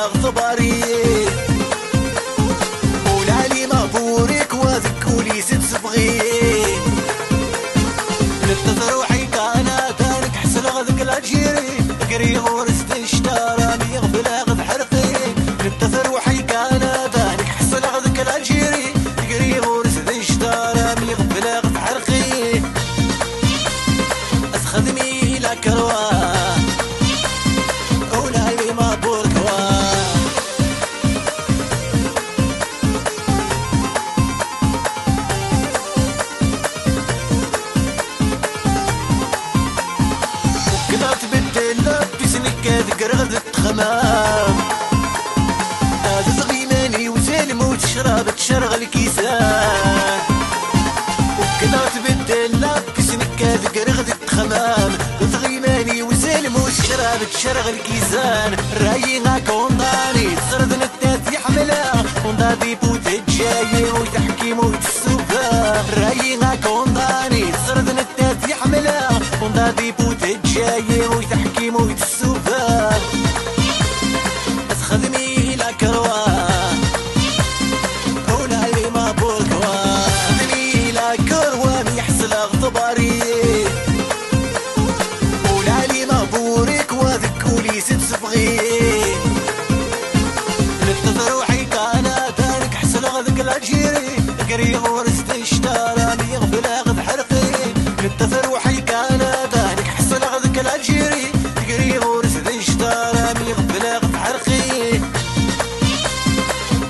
اغتباري ولالي مغفورك وذكولي ست صبغي نبتث روحي كانت انك حسن غذك العجيري قري غورس تشتارى ميغفل اغذ حرقي نبتث روحي كانت انك حسن غذك العجيري قري غورس تشتارى ميغفل اغذ حرقي اسخدمي لك رواه ولاي ما بوركوا وكذا تبدل بسنك ذكر غذت خمام هذا صغيماني وسالم وتشرب تشرغل كيسان وكذا تبدل بسنك ذكر غذت خمام صغيماني وسالم وتشرب تشرغل كيسان راينا كونداني سرد نتات يحملها وندادي بوت الجاي وتحكي موت السوفا راينا كونداني سرد نتات يحملها وندادي بوت الجاي وتحكي موت السوفا اسخدمي لك رواه ولاي ما بوركوا اسخدمي لك رواه يحصل اغتباري ولالي مغفورك وذكولي ست صبغي نبتث روحي كانت انك حسن غذك العجيري قري غورس تشتارى ميغفل اغذ حرقي نبتث روحي كانت انك حسن غذك العجيري قري غورس تشتارى ميغفل اغذ حرقي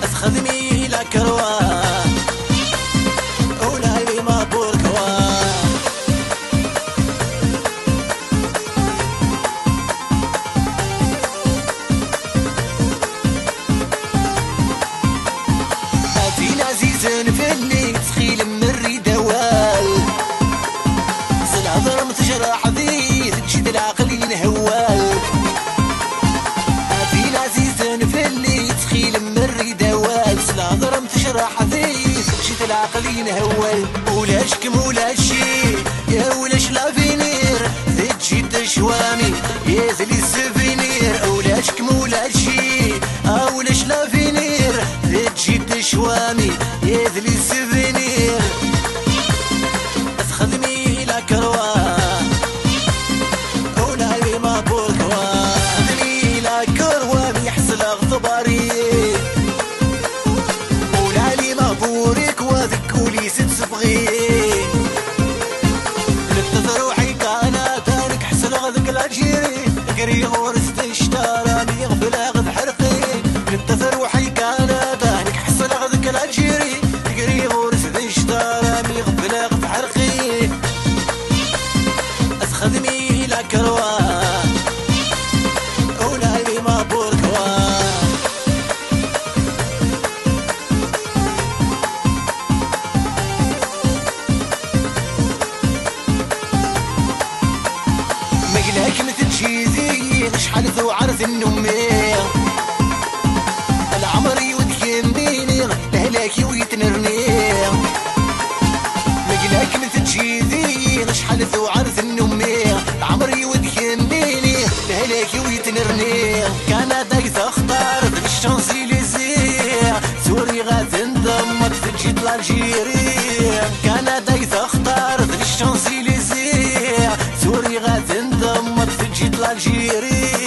اسخدمي لك رواه ولاي ما بوركوا فني تخيل من الردوال الهضر متجرح ذي تجد العقل ينهوال هذين عزيز فني تخيل من الردوال الهضر متجرح ذي تجد العقل ينهوال ولاش كم ولا شي يا ولاش لافينير تجد شوامي يا ذلي السفينير ولاش كم ولا شي ولاش لافينير تجد شوامي يا ذلي السفينير اسخدمي لك رواه ولاي ما بوركوا اسخدمي لك رواه يحصل اغتباري ولالي مغفورك وذكولي ست صبغي نبتث روحي كانت انك حسن غذك العجيري قري غورس تشتارى ميغفل اغذ حرقي نبتث روحي كانت انك حسن غذك العجيري قري غورس تشتارى ميغفل اغذ حرقي اسخدمي لك رواه ولاي ما بوركوا مقلاك متجيزي شحال ذو عرض النمي العمر يودكنيني لهلاكي ويتنرني مقلاك متجيزي شحال ذو عرض النمي العمر يودكنيني لهلاكي ويتنرني كان داك تختار الشانسيليزي سوري غتنضم تجي لالجيري كان داك تختار الشانسيليزي سوري غتنضم تجي لالجيري